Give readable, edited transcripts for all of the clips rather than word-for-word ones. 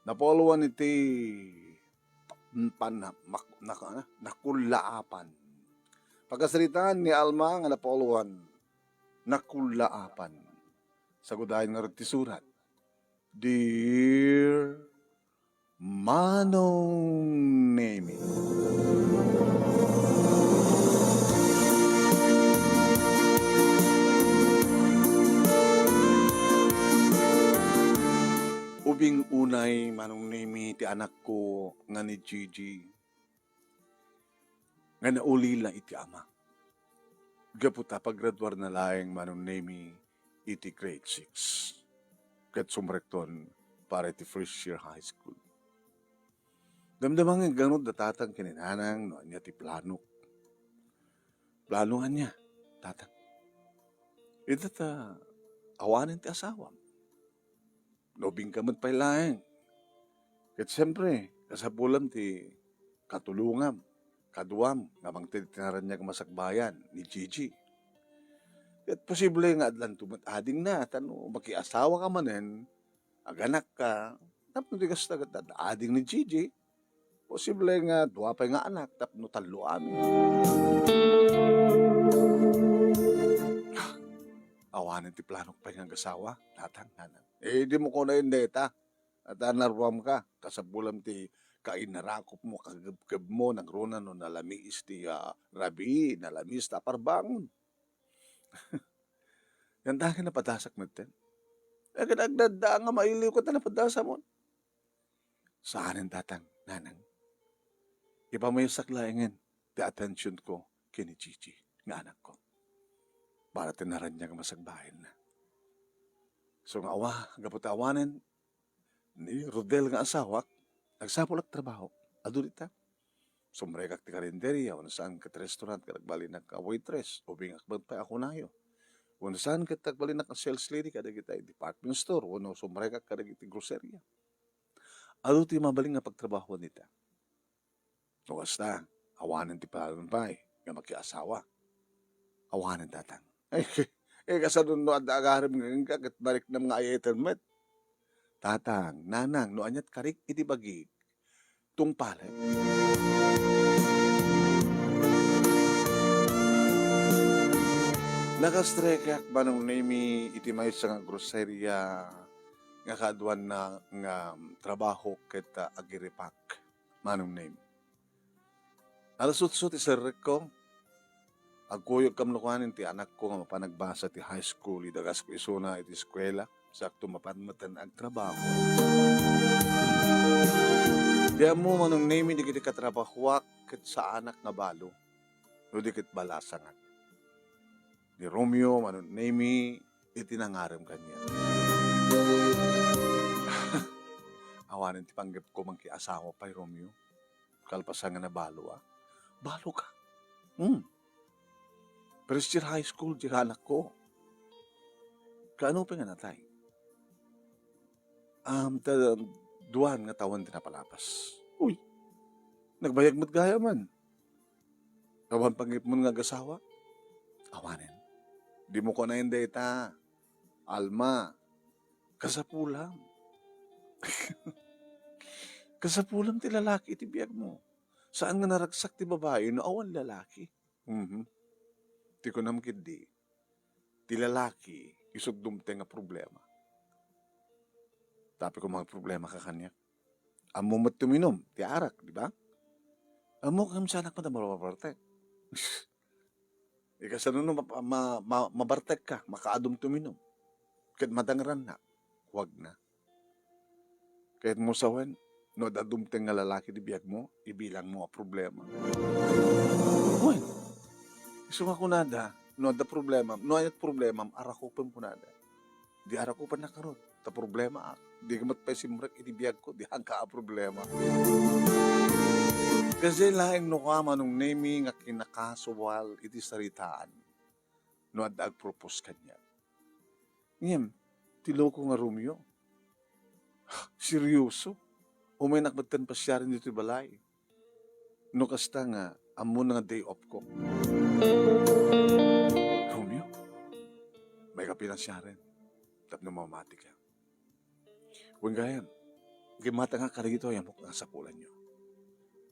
Napoluan iti nakulaapan. Pagkasalitaan ni Alma nga napoluan, nakulaapan. Sagudahin nga rin ti surat. Dear Manong Nemi. Ubing unay Manong Nemi ti anak ko nga ni Gigi nga naulila iti ama. Gaputa paggraduar na laeng Manong Nemi iti grade 6. Kat sumrekton para iti first year high school. Damdamang nga ganun datatang kininanang no niya ti planok. Planuhan niya, tatang. Ito awanin ti asawam. Nobing kamot pa'y laeng. Kat siyempre, kasapulam ti katulungam, kaduam, namang titinaran niya masakbayan ni Gigi. Kat posible nga adlan tumatading na, at makiasawa ka manen, aganak ka, tapno di kas ading ni Gigi, posible nga duwapay nga anak, tapno talo amin. Awanin ti planok pa nga gasawa, tatang, nanan. Di mo ko na yung data. At narwam ka, kasabulam ti kainarakop mo, kagabgab mo, nagruna no nalamis ti rabi, nalamis ta parbangon. Yan tayo napadasak natin. Agdagdada nga mailiw ko ta napadasa mo. Saanin tatang, nanang. Ipamayasak laingin, ti attention ko kini Gigi, nga anak ko. Para tinaran niya masagbahin na. So nga gapot awanin, ni Rodel nga asawak, nagsapol at trabaho, adulita. Sumrekak ti karinderya, o nasaan kat restaurant, kadagbali nagka-waitress, o bingakbag pa ako nayo. O nasaan kat tagbali nagka-sales lady, kadag ita department store, o no, sumrekak kadag iti groceria. Aduti mabaling nga pagtrabaho nita. O basta, awanin ti palunpay, nga magkiasawa. Awanin tatang. Kasadun no at agarim ng kagat balik na mga ayater met. Tatang, nanang, no anyat karik iti bagig, tungpalay. Nakastrekak Manong Nemi iti may nga groceria nga kaduan na nga trabaho kita agiripak Manong Nemi. Alasut-sut isarek ko, agkuyog kamlukanin ti anak ko nga mapanagbasa ti high school, idagas ko isuna iti eskwela, sakto mapanmatan ang trabaho. Diyan mo Manong Nemi, di kiti katrabahuak kat sa anak nga balo, no di kit balasangan. Ni Romeo, Manong Nemi, itinangaram kanya. Awanin ti panggap ko mangkiasawa pa'y Romeo. Kalpasan nga na balo Balo ka. First year high school, di anak ko. Kaano pa nga natay? Duwan nga tawan tinapalapas. Uy, nagbayag mo't gaya man. Kawan panggip mo nga gasawa? Awanin. Di mo ko na yung data. Alma, kasapulam. Kasapulam ti lalaki iti biyag mo. Saan nga naragsak ti babae no awan lalaki? Ti ko namkid di. Ti lalaki, isog dumte nga problema. Tapi ko mga problema ka kanya. Amo mo't tuminom, ti arak, di ba? Amo kami sa anak mo na mabartek. Ikasan no, mabartek ka, makaadom tuminom. Kahit madangran na, huwag na. Kahit mo sawan, no dadumte nga lalaki di biyag mo, ibilang mo ang problema. Uy, iso nga kunada, no da problema, no ayat problema, arakupan kunada. Di arakupan na karon, ta problema di kamat pa simrek itibiyag ko, di hangka a problema. Kasi laing no ka Manong Nemi nga kinakasuwal iti saritaan, no adag propose kanya. Ngem, tiloko nga Romeo. Seryoso? Umay nakbatan pa siya rin dito balay. No kasta nga, amo na nga day off ko. Romeo, may kapinan siya rin. Tapno mamati ka. Huwag gayan, Gimata nga karito, yamok nga sa pulan nyo.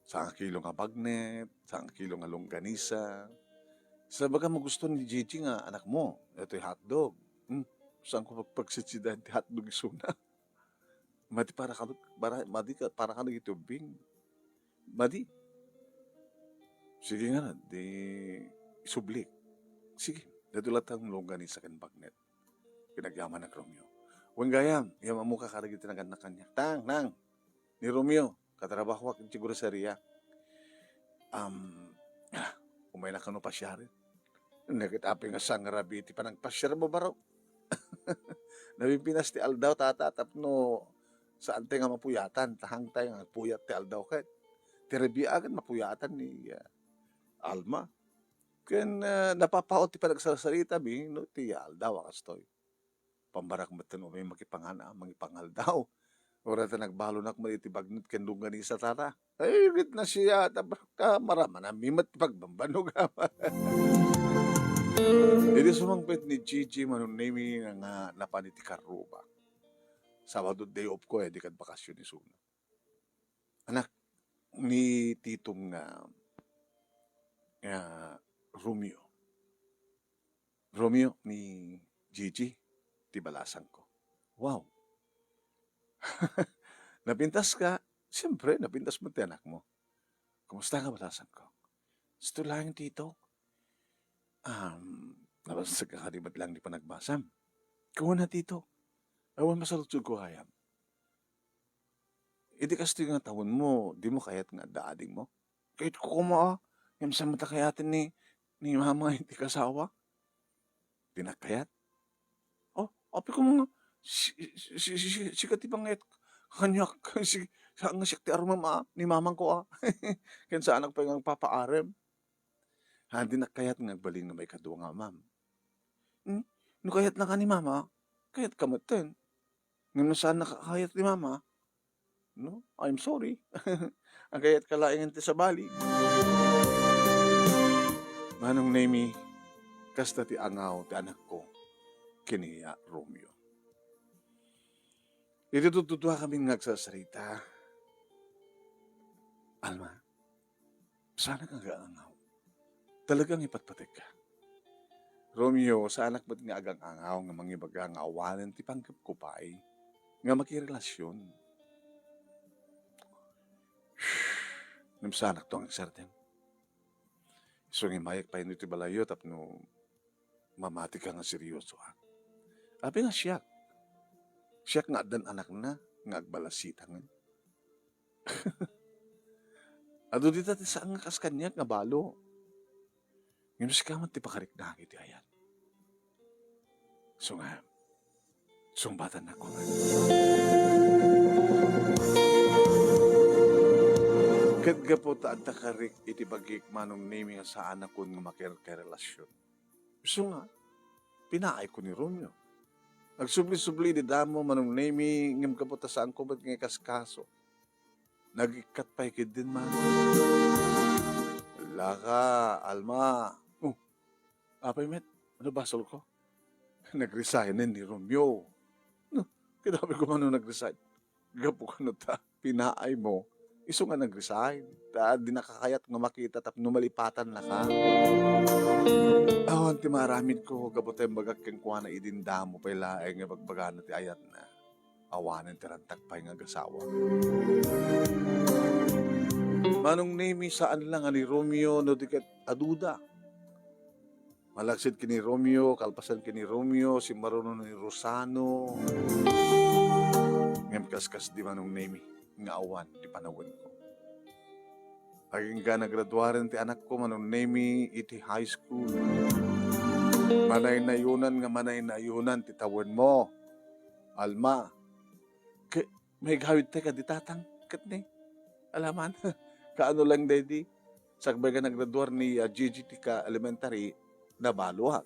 Sa kilo nga bagnet, sa kilo nga longganisa. Sa baga mo gusto ni Gigi nga anak mo, ito'y hotdog. Saan ko pagpagsitsidahan ti hotdog isuna? Madi para ka nagitubing. Madi, sige nga, di isublik. Sige, nadulat ang longganisa kan bagnet. Pinagyaman ng Romeo. Huwag gayam, yaman mo kakaragit na kanya. Nang, ni Romeo, katrabaho ak siguro sa Ria. Umay na kano pasyarin. Nakitapi nga sang rabiti pa ng pasyar mo baro. Nabipinas ti aldaw tatatap no saan tayo nga mapuyatan. Tahang tayo nga puyat ti aldaw kahit. Ti agad mapuyatan ni Alma. Ken napapaot ti panagsasalita mi no ti aldaw akastoy. Pambarak matan may makipangana, magipangal daw. Ora ta nagbalo nak malitibagnit ken longganisa tata. Ay, rit na siya. Ka marama na mimat pagbambanog. Iti sumangpit ni Gigi manunemi nga napaniti karuba. Sabado day off ko di kad bakasyon ni Suna. Anak ni titong Romeo. Romeo ni Gigi, tibalasan ko. Wow. Napintas ka. Siyempre, napintas mo ti anak mo. Kumusta ka, balasan ko? Gusto lang, tito. Nabasag ka kalimat lang di pa nagbasam. Kuha na, tito. Awan masalutsug ko hayam. Hindi kasi nga tawon mo, di mo kayat nga daading mo. Kahit ko kumaa, yung sa mata kayatin ni mama hindi kasawa. Di nakayat. Oh, api ko mga, si katibang ngayat, kanyak, saan nga siya ti arumama, ni mamang ko Kaya sa anak pa yung papaarem. Hindi nakayat nga baling na may kaduwa nga, ma'am. No kayat na ka ni mama, kayat kamatin. Ngayon saan nakakayat ni mama? No, I'm sorry. Ang kayat kalaingan ti sa bali. Manong Nemi, kasta ti angaw ti anak ko, kiniya Romeo. Ito tutuwa kami nagsasarita. Alma, sana kang gaangaw. Talagang ipatpatik ka. Romeo, sa anak ba't nga agang angaw nga mangibaga nga awanan ti panggap ko pa nga makirelasyon. Sa anak to ang sarden. So nga mayak pa yun iti balayo tapno mamati ka nga seryoso ha. Abi nga siyak. Siyak nga adan anak na nga agbalasita nga. Ado dita ti saan nga kaskanyak nga balo. Ngayon si kamat ti pakarik na iti ayan. So nga, sumbatan ako nga. Kadga po taad karik iti bagik manong name nga sa anak ko nga makirrelasyon. So nga, pinaay ko ni Romeo. Nagsubli-subli di damo manong name ngam ka po ta saan ko ba't nga kaskaso. Nagikat pa ikid din man. Wala ka, Alma. Apay met, ano basol ko? Nag-resign ni Romeo. No, kinabi ko man nag-resign. Gapo ka no ta, pinaay mo. Iso nga nag-resign. Di nakakayat nga makita tap numalipatan na ka. Awan ti maramid ko, gabot ay bagak keng kuha na idindamo pa ilaeng nga bagbaga na ti ayat na. Awanan ti rantag pa nga gasawa. Manong name saan lang ni Romeo no diket aduda. Malaksid kini Romeo, kalpasan kini Romeo, si Maruno ni Rosano. Ngem kaskas di manong name nga awan di panawan ko. Aging ka nagraduaran ti anak ko manong name iti high school. Manay na yunan ti tawon mo. Alma. May gawid te ka di tatang kat ni. Alaman. Kaano lang daddy. Sagbay ka nagraduar ni Gigi ti ka elementary na baluha.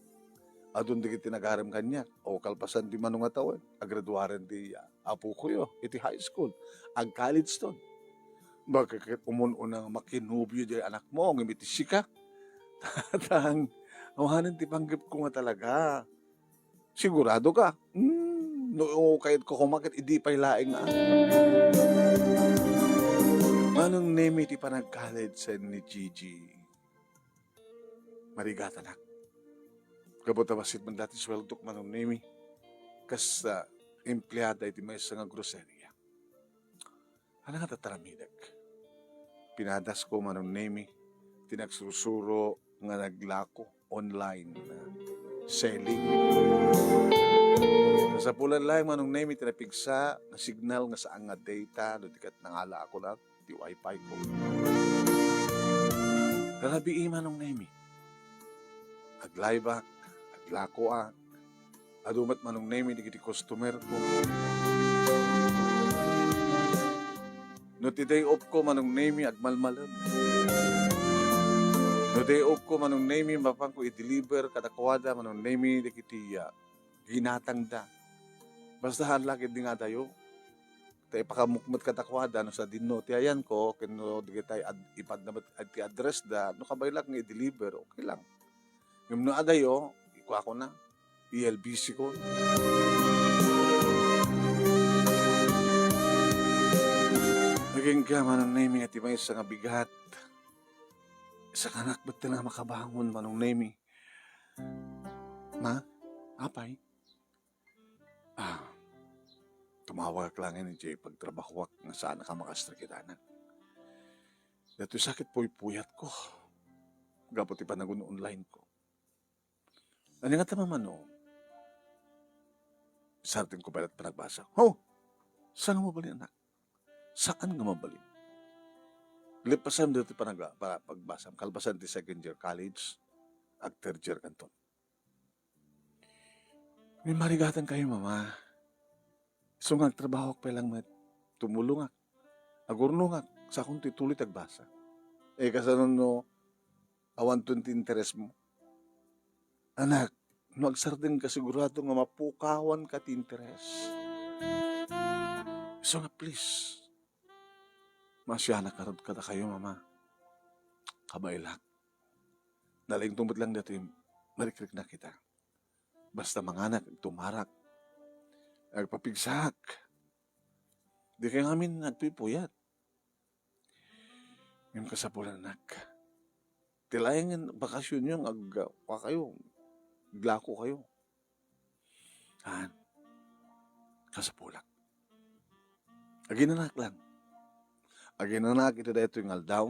Adun di kiti nagaram kanya. O kalpasan di manong atawan. Agraduaran di apo ko yo. Iti high school. Ag college ton. Bakit umununang makinubyo di anak mo. Ngimiti sika. Tatang. Awanan ti panggap ko nga talaga. Sigurado ka? No, kahit ko kumakit, hindi pa ilaing Nemi ti panag-college sa ni Gigi. Marigata na. Kabota basit man dati sweldo manong Nemi. Kas empleyada iti may nga groceria. Ano nga tataramidag? Pinadas ko manong Nemi. Tinagsusuro nga naglako online selling. Sa pulan lang manong Nemi tinapigsa na signal nga saan nga data no tikat nangala ako na ti wifi ko. Kalabi manong Nemi. Aglaybak, aglako adumat manong Nemi di kiti customer ko. No ti day off ko manong Nemi agmalmalan. No day off ko manong Nemi mapang ko i-deliver kadakwada manong Nemi di kiti ginatang da. Basta halakid di nga tayo. Tay pakamukmat kadakwada no sa dinno ti ayan ko keno di tay ipad na ti address da no kabaylak nga i-deliver okay lang. Ngem no adayo iko ako na ELBC ko. Naging ka manong Nemi at may isa nga bigat. Isa kanak ba't na makabangon manong Nemi? Ma? Apay? Tumawag lang ni Jay pagtrabahwak nga sana ka makastrikitanan. Dito sakit puyat ko. Gapot ipanagun online ko. Ano nga tamaman no? Sartin ko palat panagbasa. Saan nga mabalin anak? Saan nga mabalin? Lipasan dito para pagbasa. Kalbasan ti second year college at third year kanton. May marigatan kayo mama. So nga trabaho pa lang tumulong agurno nga sa akong tituloy tagbasa. Kasanon no awan tunti interes mo. Anak, no agsardeng kasigurado nga mapukawan ka ti interes. So nga please, masya karod kada kayo mama. Kabailak. Naling tumot lang dito marikrik na kita. Basta manganak, tumarak. Nagpapigsak. Di kayo ngamin nagpipuyat. Ngayon kasapulan anak. Tilayang bakasyon nyo, kayo, glako kayo. Kasapulak. Aginanak lang. Aginanak ito dahito yung aldaw.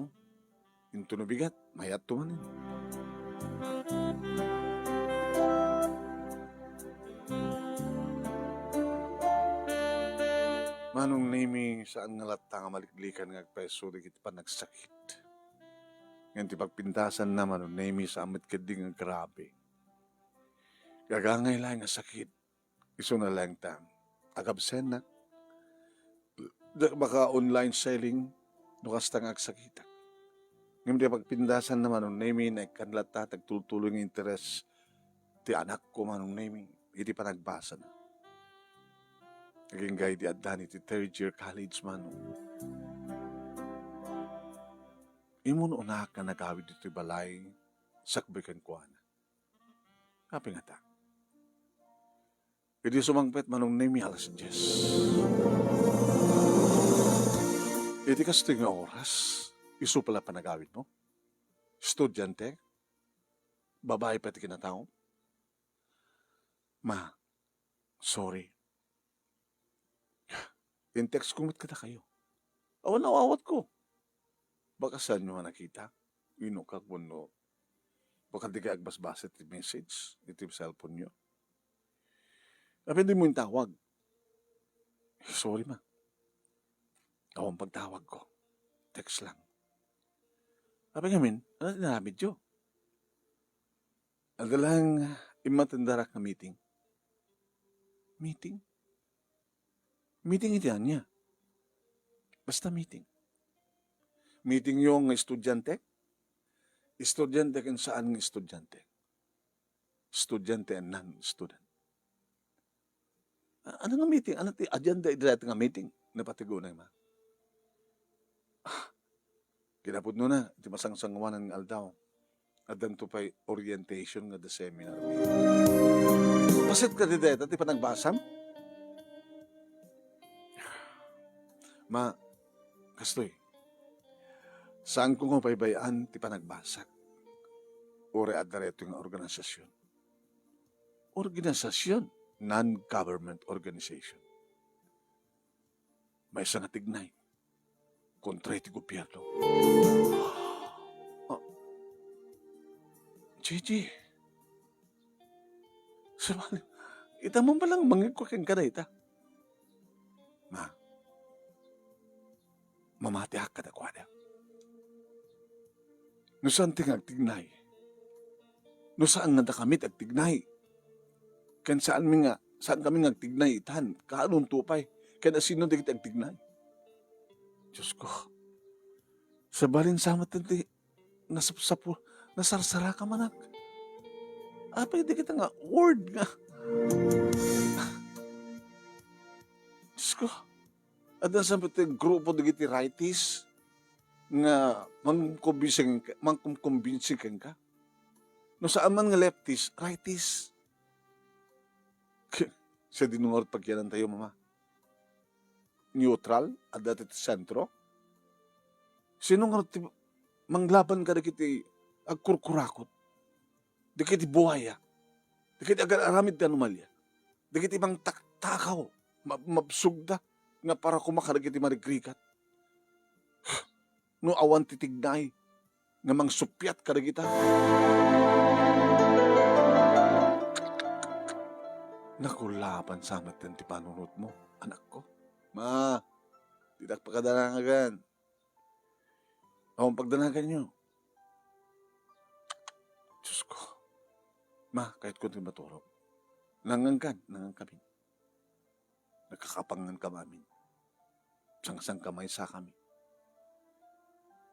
Yung tunubigat, mayat tumanin. Manong Nemi saan nga lata nga maliklikan nga peso di kiti pa nagsakit. Ngayon ti pagpintasan na manong Nemi sa amit kading nga grabe. Gagangay lang nga sakit. Iso na lang ta. Agabsen na. Baka online selling nukas ta nga agsakita. Ngayon ti pagpintasan na manong Nemi na ikanlata tagtultuloy ng interes ti anak ko manong Nemi. Iti pa nagbasa na. Naging gay di addan iti third year college man. Imun unak ka nagawid dito balay, sakbikan ko na. Kapi nga ta. Pwede sumangpet manong Nemi alas 10. Iti kas nga oras, iso pala panagawid mo. Estudyante, babae pati kinatao. Ma, sorry. In-text kumit ka na kayo. Awan na awat ko. Baka saan nyo nakita? Inukak mo no. Baka di ka agbas-basa iti message. Iti cellphone nyo. Hindi mo yung tawag. Sorry ma. Awan pagtawag ko. Text lang. Sabi ngamin, ano tinamid nyo? Adalang imatandarak na meeting. Meeting? Meeting iti niya. Basta meeting. Meeting yung estudyante. Estudyante kung saan ng estudyante. Estudyante and non-student. Ano nga meeting? Ano ti agenda idrat nga meeting? Napatigunay ma. Kinapod no na. Iti masang-sangwanan ng aldaw. Adan to pa'y orientation nga the seminar. Pasit ka di deta, ti panagbasam? Ma, kastoy, Saan ko nga paybayaan ti panagbasak? Uri at dareto nga organisasyon. Organisasyon, non-government organization. May isang tignay, kontra iti gobyerno. Oh, Gigi, sabali, ita mo palang mangikukin ka na ita. Mamati ka na kwada. No saan ting agtignay? No saan nga nakamit agtignay? Kan saan kami agtignay itan? Kaanong tupay? Kaya sino digit agtignay? Diyos ko, sa balin sama tanti, nasarsara ka manak. Pwede kita nga, word nga. Diyos ko, at nasa grupo digiti righties nga mangkumbinsikan ka. No saan man nga lefties, righties. Sa dinungor pagyanan tayo, mama. Neutral, at dati sentro. Sino nga manglaban ka digiti agkurkurakot. Digiti buhaya. Digiti aramid na anomalya. Digiti ibang takaw, mabsugda, nga para kumakaragiti marigrigat. No awan titignay, nga mangsupyat karagita. Nakulaban sa matan ti panunot mo, anak ko. Ma, tidak pagkadanagan. Ang pagdanagan nyo. Diyos ko. Ma, kahit kunti maturog. Nangangkan kami. Nakakapangan ka mamin. Sang-sang kamay sa kami.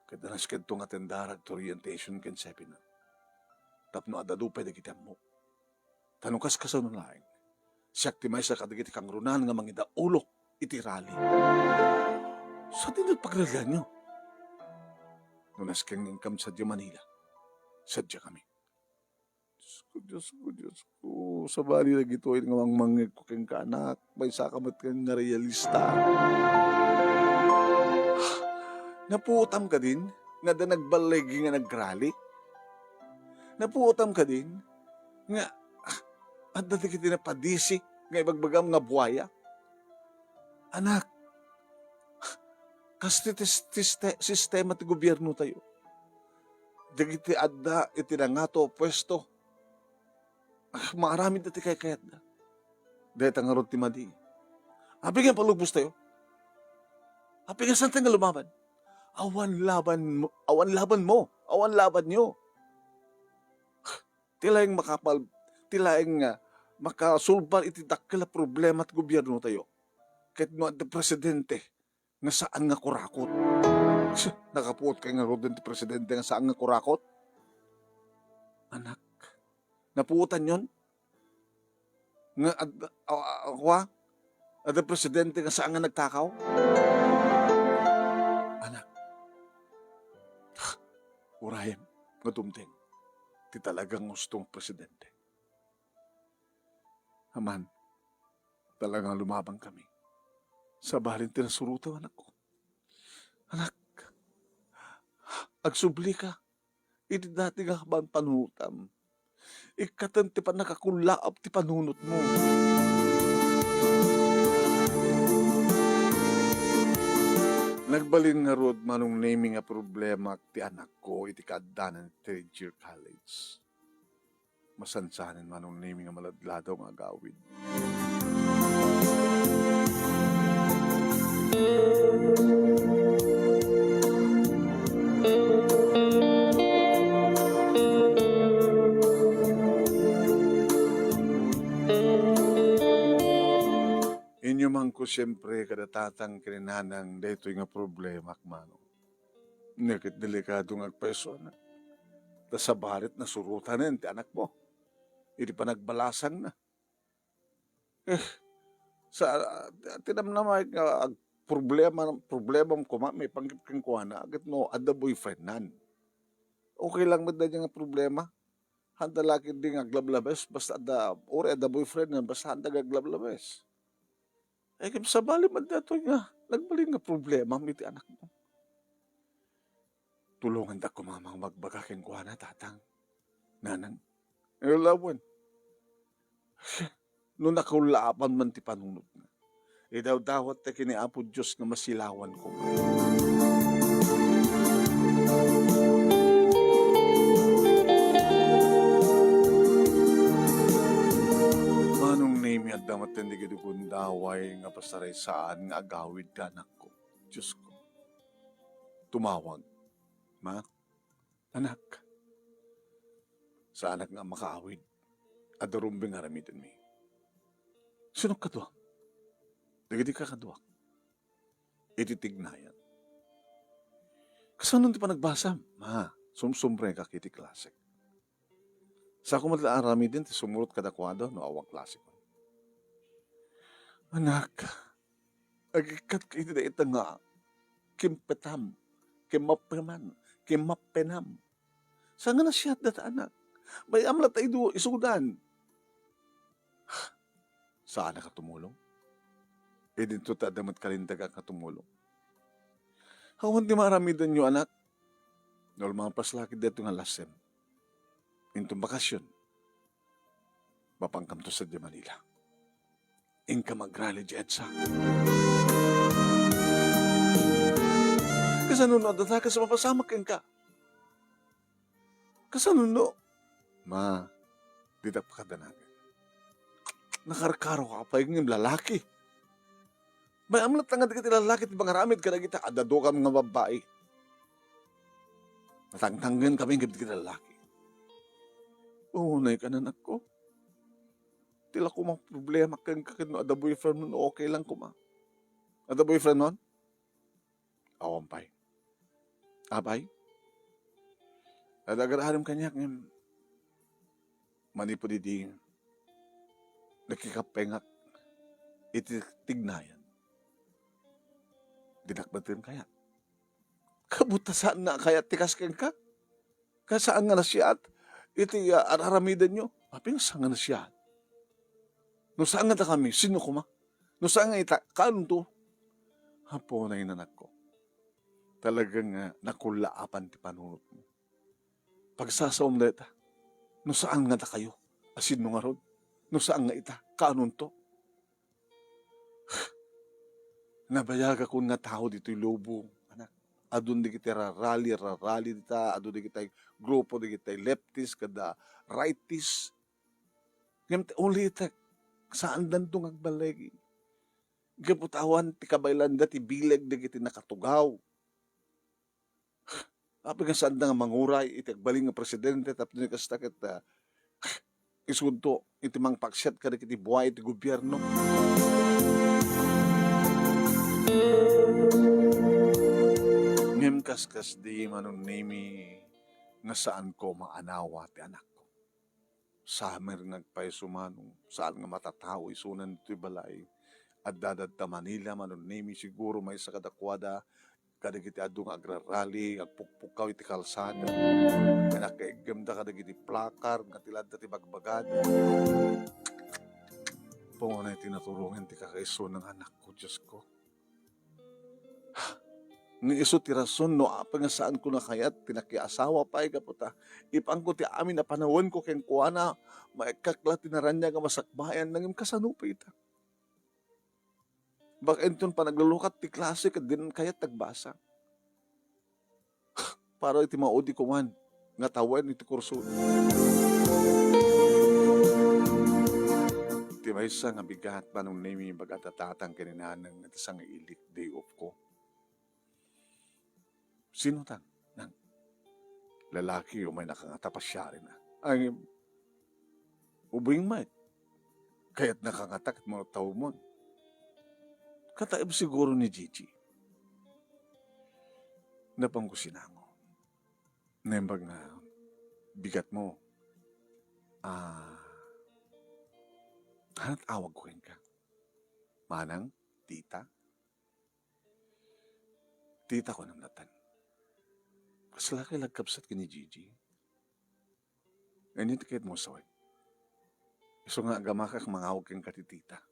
Kadanas kentong atendarag to orientation ken seminar. Tapno adadupay da kita mo. Tanungkas ka sa nulaing. Siyak ti may sa kadigiti kang runan nga mangida ulok iti rally. Sa tinagpagralyan nyo. Nunas kang income sa Manila. Sadya kami. Diyos ko. Sa bali na gito, nga mangmangig ko kang kaanak. May sakamat kang nga realista. Napuutam ka din, nga da nagbalegi nga nagrally. Napuutam ka din, nga, at dati kita napadisi, nga ibagbagam nga buhaya. Anak, kasi sistema ti gobyerno tayo. Dagiti adda, iti na nga to, pwesto. Maaramid dati kayat na. Dahil tangarot ti madi. Habi nga palugbos tayo. Habi nga saan nga lumaban. Awan laban nyo. Tilaing makasulbar iti dakila problema at gobyerno tayo. Kahit no at presidente, nga saan nga kurakot. Nakapuot kayo nga rodin ti presidente nga saan nga kurakot. Anak, napuutan yon? Nga at presidente nga saan nga nagtakaw? Anak, urayan, nga tumting, ti talagang gustong presidente. Aman, talagang lumabang kami. Sa bahalin tinasurutan, anak ko. Anak, agsubli ka. Iti dati nga kabang panutam. Ikatan ti pa nakakulaap ti panunot mo. Nagbalin nga rod manong naming nga problema ti anak ko iti kaadanan ti third year college. Masansanin manong naming nga maladladaw nga gawid. Inyo man ko siyempre kadatatang kininanang dito nga problema akmano. Nakit delikado nga agpeso na. Ta sa barit na surutan na ti anak mo. Hindi pa nagbalasang na. Sa tinamnamay nga problema ko may panggip kang kuha na agad no ada boyfriend nan. Okay lang ba niya nga problema? Handa laki din aglablabes basta ada boyfriend nan basta handa aglablabes. Kim sa bali man dato nga, nagbalin nga problema, miti anak mo. tulungan da ko mamang magbagakin ko na tatang. Nanang, ilawan. No nakulapan man ti panunot na. Daw dawat ta kini Apo Diyos nga masilawan ko. Manong name at damat hindi gito kundaway nga pasaray saan nga agawid ka anak ko. Diyos ko. Tumawag. Ma, anak. Sa anak nga makaawid. Adarumbing haramitin mi. Sino ka to? Nagadi ka kaduak. Ititignayan. Kasanon ti pa nagbasa? Ma, sumsumbre ka kiti klasik. Sa ako madlaarami din, ti sumurot kadakwado, no awang klasik. Anak, agikat ka iti na ita nga, kimpetam, kimapeman, kimapenam. Sa nga na siya data anak? May amlat ay do, isudan. Saan ka tumulong? Dito ta damat kalindaga ka tumulong. Hawan di maramidan nyo anak. Nol mga paslakid dito nga lasem. Intong bakasyon. Mapangkam to sa di Manila. Inka mag-rally di EDSA. Kasanuno data ka sa mapasamak ka. Kasanuno. Ma, di ta pa kadanagan. Nakarkaro ka pa yung lalaki. May amlat nga di ka lalaki, di bangaramid ka na kita, adado ka mga babae. Natangtanggan kami ng kita lalaki. Unay ka na ko. Tila ko mga problema kang kakino, ada boyfriend nun, okay lang ko ma. Ada boyfriend nun? Awampay. Abay? Adagaraharim kanya, manipo di nakikapengak, ititignayan. Dinakbatin kaya. Kabutasan na kaya tikas ka? Kasaan nga na siya at iti araramidan nyo. Aping saan nga na siya? No saan nga kami? Sino ko ma? No saan nga ita? Kaan to? Hapo na inanak ko. Talagang nakulaapan ti panunot mo. Pagsasaom na ita. No saan nga ta kayo? Asin mo nga rod? No saan nga ita? Kaanon to? Nabayaga ko nga tao dito yung lobo. Anak, adun di kita rally dita, adun di kita grupo, di kita leftist, kada rightist. Ngayon, only ita, saan dan itong agbalagi? Gaputawan, ti kabaylan da, ti bileg, di kita nakatugaw. Api nga saan da nga manguray, iti agbaling nga presidente, tapos ni kastakit, isunto, iti mang paksyat ka, iti buhay, iti gobyerno. Ngem kaskas di manong nimi nga saan ko maanawa ti anak ko. Samer ngagpay sumanong saan nga matatao isunan dito'y balay. At dadad ta Manila manong nimi siguro may sa kadakwada kadagiti adu nga agrarally agpukpukaw iti kalsada. Nakaigam da kadagiti plakar nga tilad ti bagbagad. Pungunay tinaturungan ti kakaiso ng anak ko, Diyos ko. Ng iso ti rason no apa nga saan ko na kayat tinakiasawa pa kaputa ipang ko ti amin na panawon ko ken kuana maikakla tinaranya nga masakbayan nangim kasanupa ita. Bak enton pa naglulukat ti klase ket din kayat tagbasa. Para iti maudi ko man nga tawen iti kurso. Ti maysa nga bigat manong nemi bagatatatang kininanang nga tisang ilik day off ko. Sino tan? Nang lalaki o may nakangatapas siya rin na. Ay, ubing may. Kaya't nakangatak at mga tao mo. Kataib siguro ni Gigi. Napangkusinango. Nembag na bigat mo. Hanat awag ko ka. Manang, tita. Tita ko nang natan. Kaslaki lagkapsat ka ni Gigi. Ganyan tikit mo saway. Iso nga agamakak mangawag kang katitita.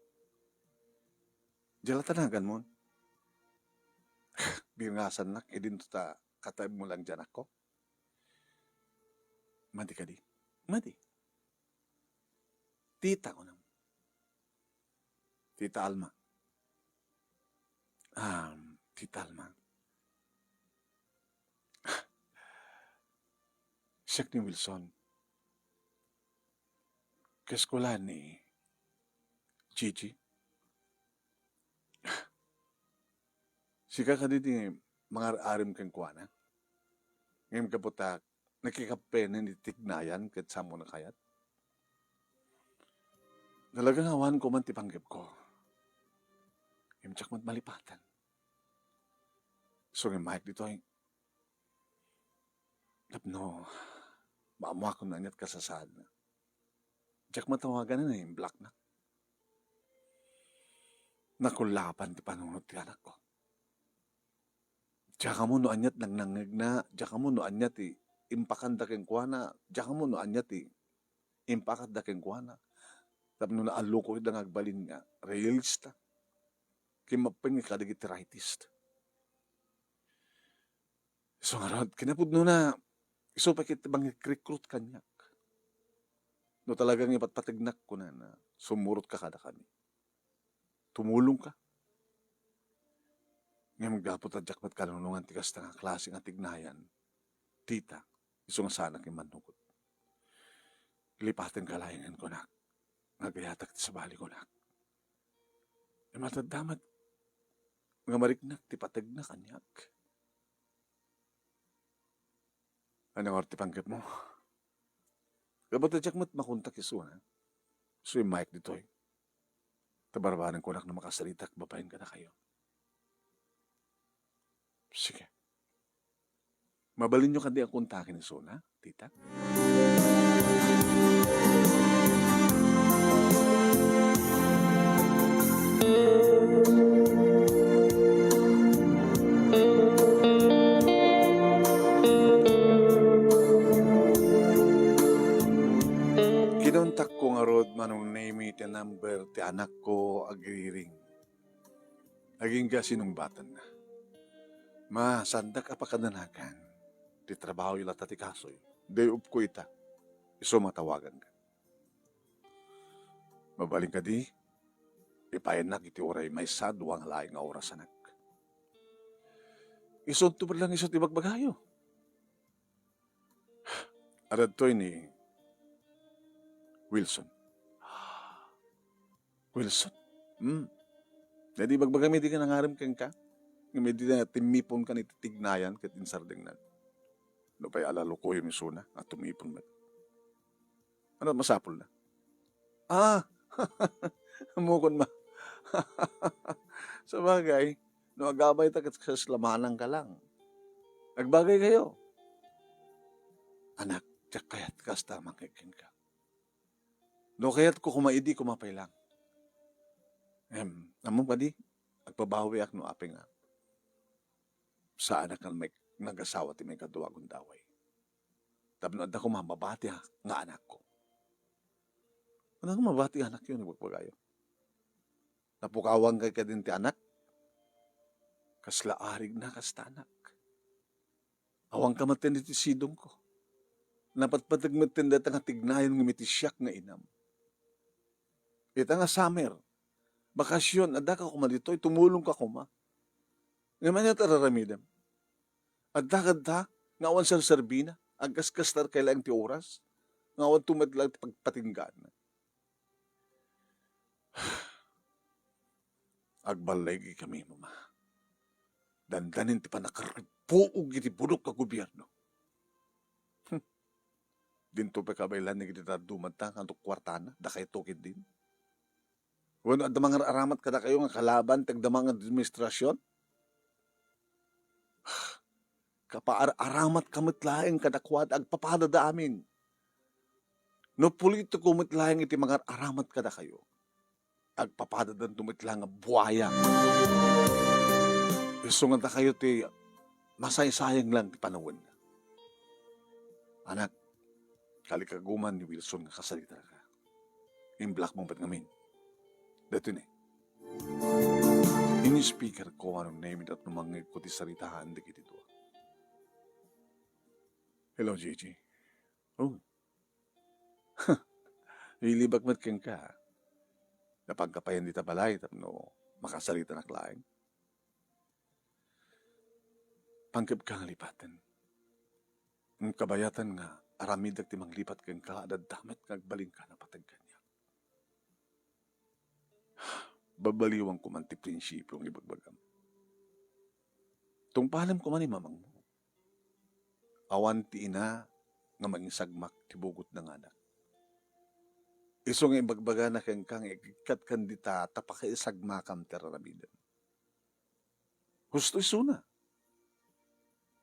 Diyala tanagan mo. Bingasan nak, edin ta katay mo lang dyan ako. Madi ka di. Madi. Tita ko naman. Tita Alma. Tita Alma. Siya ni Wilson. Kaeskwelahan ni Gigi. Sika ka din mga arim kang kuwana. Ngayon ka puta, nakikapen ni tignayan kat sa mo na kayat. Talagang awan ko man tipanggap ko. Imtsak mat malipatan. So yung Mike dito ay, no, maamo ako na niya't kasasad na. Diyak matawagan na yung black na. Nakulapan ti panunod ti anak ko. Diyak mo no anyat nang nangig na, diyak mo no anyat ti impakan da keng kuana, diyak mo no anyat ti impakat da keng kuana. Tapos no naalo ko yung agbalin nga, realista. Kimapin nga kadigitiraitist. So nga rod, kinapod no na, iso pa kita bang recruit kanyak. No talagang ipatpatignak ko na sumurot ka kada kami. Tumulong ka. Ngayon magdapot at jakmat kanunungan tikas na klase nga tignayan. Tita, iso nga sana kimanukot. Lipatin kalayangan ko na. Nagayatak sa bali ko na. E matadamat, nga mariknak, tipatag na kanyak. Anong orti panggap mo? Kabat na jakmat makuntak iso na. So yung Mike dito eh. Tabarbaran ko na makasalitak, babayin ka na kayo. Sige. Mabalin nyo kandi ang kontakin ni Sona, tita? Kinontak ko nga rod manong name ti number ti anak ko agriring. Aging ka sinong batan na. Ma, sandak apakananakan. Ti trabaho ila tati kasoy. Day up ko ita. Iso matawagan ka. Mabaling ka di. Ipayan na iti oray may sadwang laing nga oras anak. Iso to lang iso ti bagbagayo. Arad to ni Wilson. Wilson? Jadi bagbagami di ka nangarim kang ka? Nga di na timipon ka ni titignayan kat insarding na. No pa'y alalo ko yung misuna at tumipon mo. Ano masapol na? Mukon ma. Sa bagay, no agabay tagat sa slamanan ka lang. Nagbagay kayo. Anak, tiyak kayat kasta mangkikin ka. No kaya't ko kumaidi kumapay lang. Namang pa di, agpabawi ak no aping nga. Sa anak ng may nag-asawa ti may kaduwagong daway. Tapos na ko mamabati nga anak ko. Ano nga mabati anak yun, nagpagayo. Napukawang kay ka din ti anak. Kaslaarig na kasta anak. Awang kamatin iti sidong ko. Napatpatagmatin data nga tignayon ng mitisyak nga inam. Ita nga summer. Bakasyon, ada ka kumalitoy, tumulong ka kuma. Ngayon niya tararamidam. Adda kadda, ngawan sa serbina, agkas-kastar kailang ti oras, ngawan tumadlang ti pagpatinggan. Agbalay kami, mama. Dandanin ti panakaripuog iti budok ka gobyerno. Dinto pa kabaylan ni kita dumantang kanto kwartana, da kayo tukid din. Bueno, at damang aramat kada kayo nga kalaban, tagdamang administrasyon. Kapaaramat kamitlaeng kadakwad, agpapadada amin. No politiko mitlaeng iti mga aramat kada kayo. Agpapadadan tumitlang nga buhaya. Iso nga kayo ti masay-sayang lang ti panawin. Anak, kalikaguman ni Wilson nga kasalita ka. Imblak mong ba't ngamin. Dito ni. Ini speaker ko anong name it at numangig ko ti saritahan di kitito. Hello, Gigi. Oh, ilibag mat keng ka. Napagkapayan dita balay, tapno makasalita na klaeng. Pangkip ka nga lipatan. Ang kabayatan nga, aramidag ti manglipat keng ka, adad damat ngagbaling ka na patag kanya. Babaliwang ko man ti prinsipyo ng ibagbagam. Tungpalam ko man ni mamang mo. Awan ti ina nga mangisagmak ti bugot ng anak. Iso nga ibagbaga na keng kang ikat kandita tapakaisagmakam ti raramidan. Gusto iso na.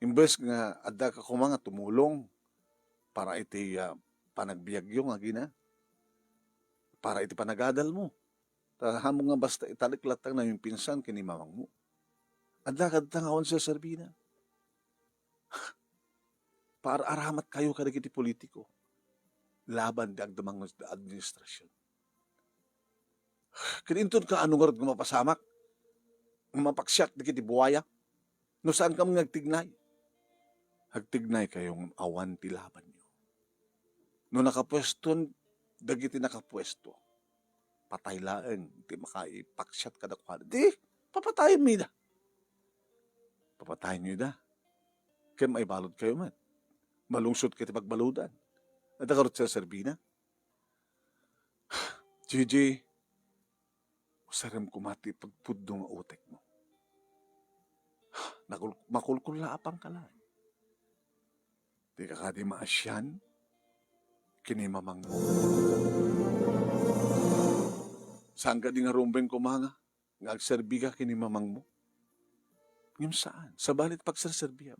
Imbes nga adda ka kumanga tumulong para iti panagbiagyo nga gina. Para iti panagadal mo. Tahamo nga basta italiklatang na yung pinsan kini mamang mo. Adda ka tangawan sa Serbina. Para aramat kayo kadagiti politiko. Laban di agdamang administrasyon. Kinintun ka anong nga mapasamak. Mapaksyat di kiti buwaya. No saan ka mga agtignay? Agtignay kayong awan ti laban nyo. No nakapweston, dagiti nakapwesto. Patay laeng, di makaipaksyat ka dakwala. Di, papatayin mo da. Papatayin nyo da. Kaya maibalod kayo man. Malungsod kayo pagbaludan. At nakarot sa Serbina. Gigi, usaram kumati pagpudong utek mo. Makulkula apang ka lang. Di ka kadi maasyan, kinimamang mo. Saan ka di nga rumbeng kumanga, nga agserbi ka kinimamang mo? Yung saan? Sa balit pagserserbihan.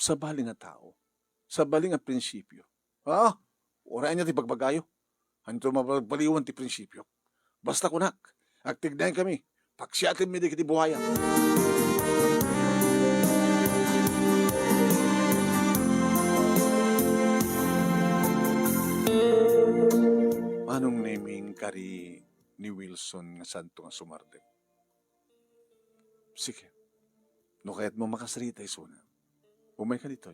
Sa bali nga tao. Sa bali nga prinsipyo. Orayan niya ti pagbagayo. Hanto mapagpaliwan ti prinsipyo. Basta kunak, agtignayin kami. Pagsyatin mi di kiti buhayan. Anong naming kari ni Wilson nga santo nga sumardeng? Sige. No kaya't mo makasarita isuna. Umay ka dito.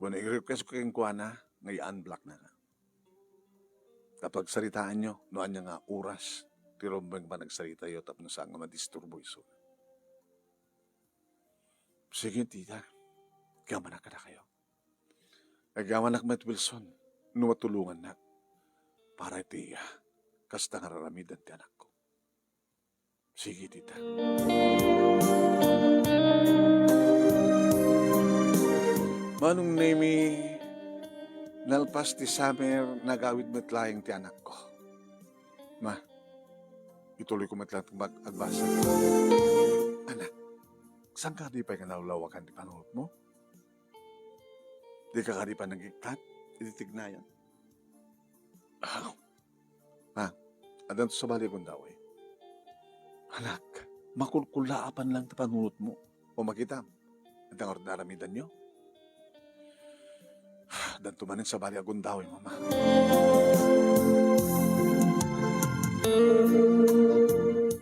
Bueno, i-request ko kayong kuha na, nga i-unblock na nga. Kapag saritaan nyo, noan niya nga oras, tirombang pa nagsarita yun, tapos saan nga madisturbo isuna. Sige, tita. Gamanak ka na kayo. Gamanak met Wilson, numatulungan na. Para iti, kasta nga raramidan ti anak ko. Sige, tita. Manong nemi, nalpas ti summer, nagawid metlayang ti anak ko. Ma, ituloy ko metlang agbasa. Anak, saan ka di pa yung naulawakan ti panunod mo? Di ka di pa nag-iktat? Ititignayan? Ma, adan to sa bali kong daw eh. Anak, makulkulaapan lang ti panunod mo. O makita, adang ordaramidan nyo? Dan tumanin sa bali agundaw eh, mama.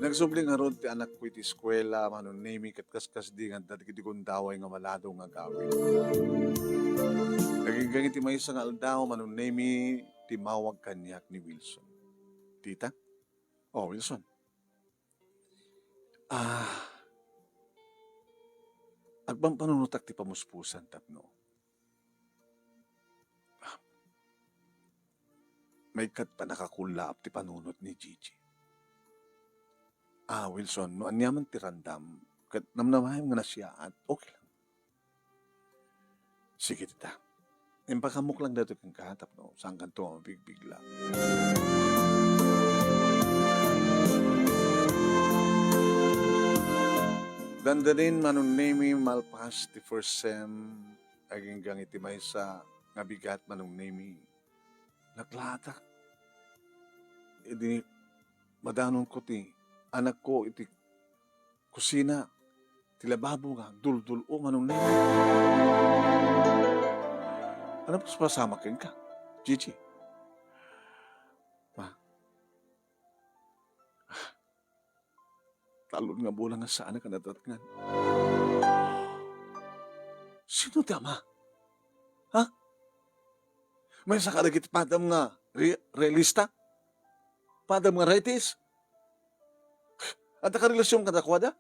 Nagsubling nga ron ti anak ko iti eskwela, manon nami katkas-kas di nga dati kiti gundaway nga malado nga gawin. Naging iti may isang aldaw, manon nami timawag kanyak ni Wilson. Tita? Oh, Wilson. Agbang panunutak ti pamuspusan tapno. May kat pa nakakulap ti panunot ni Gigi. Wilson, no anyaman ti randam, kat namnamahin nga na siya at okay lang. Sige, tita. Impakamuk lang dato kang kahatap, no? Saan kanto ang bigbigla. Dandanin manun nemi malpas ti first sem, aging gang iti maysa nga bigat manung nemi. Naglatak. Idi madanon ko ti anak ko iti kusina ti lababo nga dul-dul o manung nemi. Ano pa pasama ken ka? Gigi. Ma. Talon nga bulang nga saan ka natatngan. Sino ti ama? Ha? May sakaragit padam nga realista? Padam nga rightis? At nakarelasyon ka dakwada?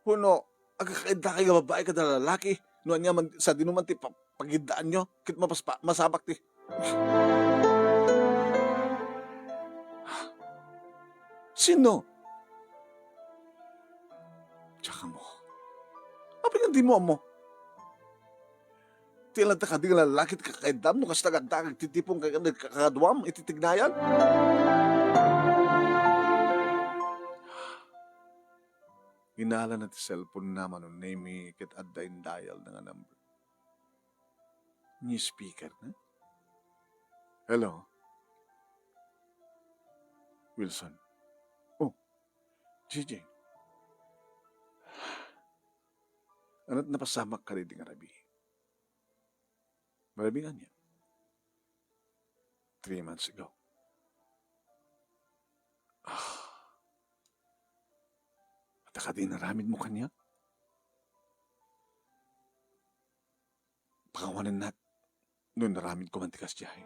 Puno, agkakaida kayo babae ka na lalaki. Noon niya man, sa dinuman ti pagidaan nyo, kit masabak ti. Sino? Tsaka mo. Apa yung di mo? Tilang ta ka di nga lalaki ti kakaidam no kas tagad-tagad titipong kakadwam ititignayan? Hinala na ti cellphone naman no name kit adda in dial na nga number. Ni speaker na? Hello? Wilson? Oh, JJ. Ano't napasamak ka rin nga rabi? Marabi nga niya. 3 months ago. At akadi naramid mo kanya? Pangawanan nat, noon naramid ko mantikas diyahe.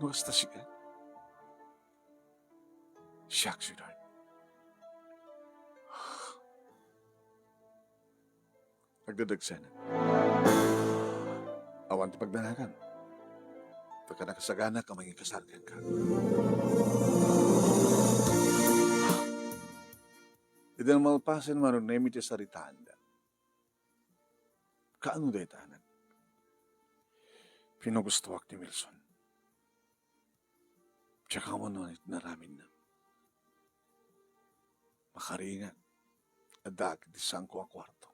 No, hasta siya. Shock, sweetheart. Nagdadagsanan. Awan ti pagdanagan. Pagka nakasagana ka, maging kasargan ka. Ito ang malpasan mo nung naimit sa ritanda. Kaano dahi tanan? Pinugustuwak ni Wilson. Tsaka mo nung naramin na. Makaringan. Adag, disang ko ang kwarto.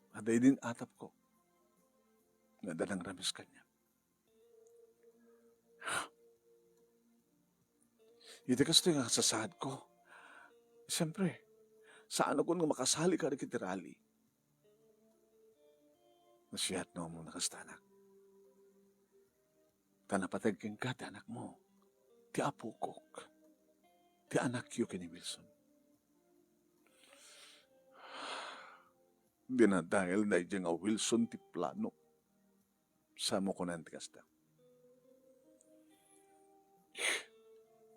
Aday din atap ko. Nadalang ramis kanya. Iti kasto yung kasasad ko. Siyempre, saan ako nga makasali ka rin kitirali? Nasiyat na mo nakastanak. Tanapatagking ka, ti anak mo. Ti apukok. Ti anak yu kini Wilson. Di na dahil na ijang nga Wilson ti plano. Samo ko nanti kasta.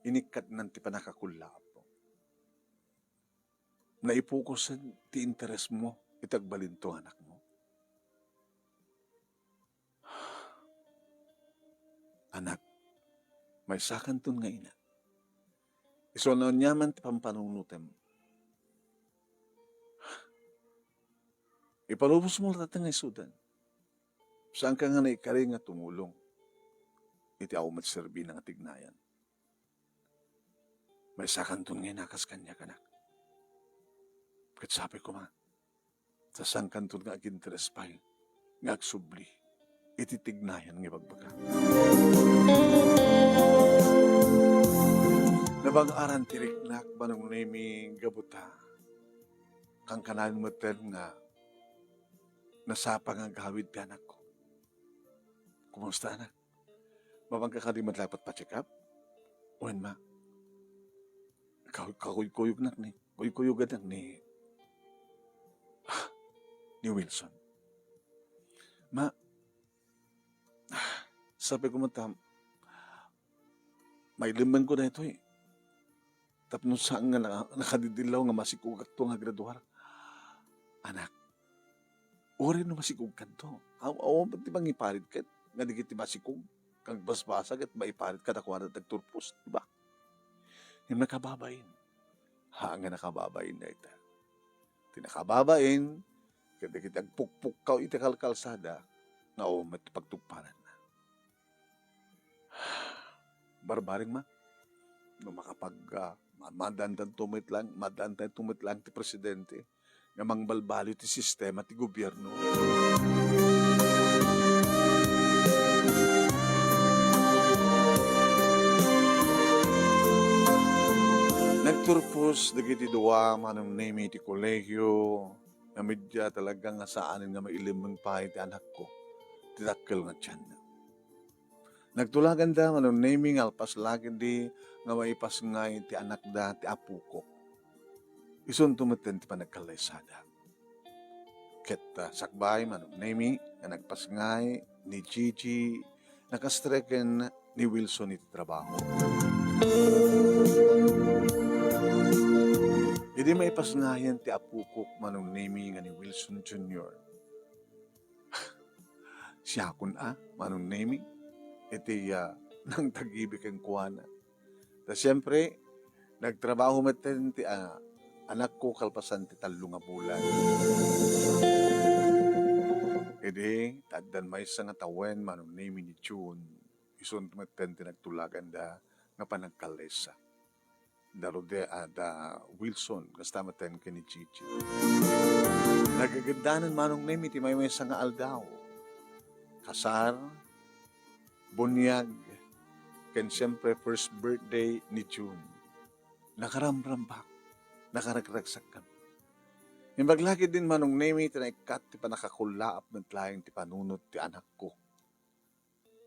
Inikat nanti panakakulap. Naipukusan ti interes mo, itagbalinto anak mo. Anak, may sakantun nga ina. Isonon niya man ti pampanunutem. Ipalubos mo natin nga isudan. Saan ka nga naikari nga tumulong? Iti ako matserbi ng atignayan. May sakantun nga nakas kanya kanak. Kat sabi ko ma, sa sangkantun nga aginteres pa nga agsubli, ititignayan nga bagbaga. Nabang-aran tiriknak ba nung naming gabuta, kang kanan mo nga nasapa nga gawid ti anak ko. Kumusta anak? Mabang kakadi matlapat pa check up? Uwan ma, kakuyog nak ni, kuyog nak ni Wilson. Ma, sabi ko matam, may liman ko na ito eh. Tapos saan nga nakadidilaw nga masikugat to nga graduar. Anak, ori no masikugat to. Awa ba't di bang iparid ka? Nga di kiti masikug. Kang basbasag at maiparid ka na kuha na tagturpos. Diba? Yung nakababain. Nga nakababain na ita. Tinakababain, kada kita agpukpuk ka iti kalkalsada, nga matipagtugparan na. Barbaring ma, no makapag madantan tumit lang ti presidente, nga mangbalbalo ti sistema ti gobyerno. Nagturpos, dagiti duwa, manong name iti kolegyo, nga medya talaga nga saanin nga mailimang pahay ti anak ko. Tidakkel nga tiyan na. Nagtulagan da, manong naming alpas lagi di nga maipas nga ti anak da ti apu ko. Isun tumeten ti panagkalaysada. Ket sakbay manong Nemi nga nagpasngay ni Gigi nakastreken ni Wilson iti trabaho. Idi maipasngayan ti apukok manong Nemi nga ni Wilson Jr. Siya kun manong Nemi iti nang tag-ibig ang kuwana. Ta siyempre nagtrabaho maten ti anak ko kalpasan ti 3 nga bulan. Idi, taddan may sa nga tawen manong Nemi ni June, isun tumeten ti nagtulagan da nga panagkalesa. Da Wilson, kasta maten ni Gigi. Nagagandanan manong Nemi ti may sa nga aldaw. Kasar, bunyag, ken siyempre first birthday ni June. Nakaramrambak, nakaragragsak kami. Imbaglagi din manong Nemi tinaikat ti panakakulaap ng tlayang ti panunot ti anak ko.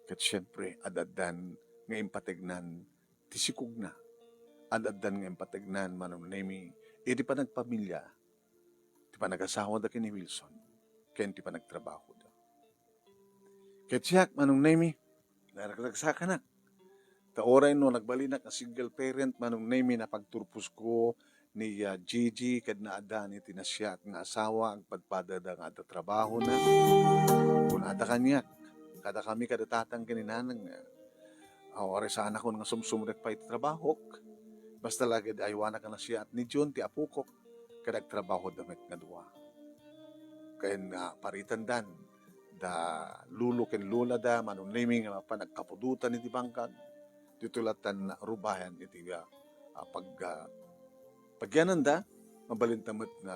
Kat siyempre adadan nga impatignan ti sikug na. Adadan nga impatignan manong Nemi iti panagpamilya ti panagasawa da kini Wilson ken ti panagtrabaho da. Ket siyak manong Nemi naragragsakan na. Ta oray no nagbalinak a single parent manong Nemi na pagturpos ko ni Gigi kad naada ni tinasya nga asawa ang padpadada nga ada trabaho na kun ada kanyak kada kami kada tatang kininanang oray sa anak ko nga sumsumrek pa iti trabaho basta lagi aywana ka na siya at ni June ti apukok kadag trabaho damit nga duwa kayen paritan dan da lulo ken lula da manong Nemi nga panagkapudutan iti bangkag titulatan na rubayan iti pagyanan da, mabalintamot na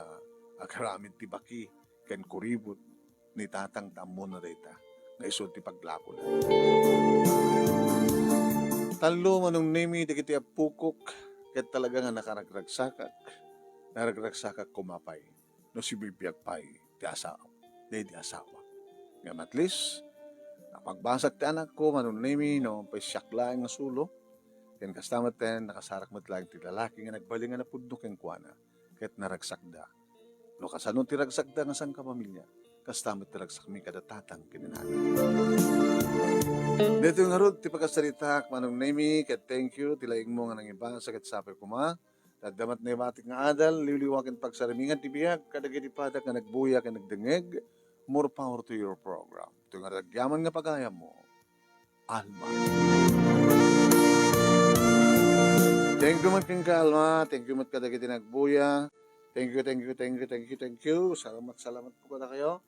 akaramid ti baki, ken kuribot, ni tatang tamon na data, na isod ti paglako na. Talo manong Nemi, di kiti apukok, ket talaga nga nakaragragsakak kumapay, no si bibiyag pay, ti asawa. Ngam at least, napagbasag ti anak ko, manong Nemi, no, pay siyaklaan nga sulo, ken kastamat ten nakasarak matlang ti lalaki nga nagbaling nga napudno ken kuana ket naragsakda. No kasano ti ragsakda nga sang kapamilya? Kastamat ti ragsak mi kada tatang kininana. Dito nga rod ti pagkasaritak manong Nemi ket thank you ti laing mo nga nangibasa ket sapay kuma. Taddamat na imatik nga adal liwliwaken pagsarimingan ti biag kadagiti padak nga nagbuya ken nagdengeg. More power to your program. Ito nga ragyaman nga pagayam mo. Alma. Thank you mat kang Alma. Thank you mat kadagiti nagbuya. Thank you. Salamat po kada kayo.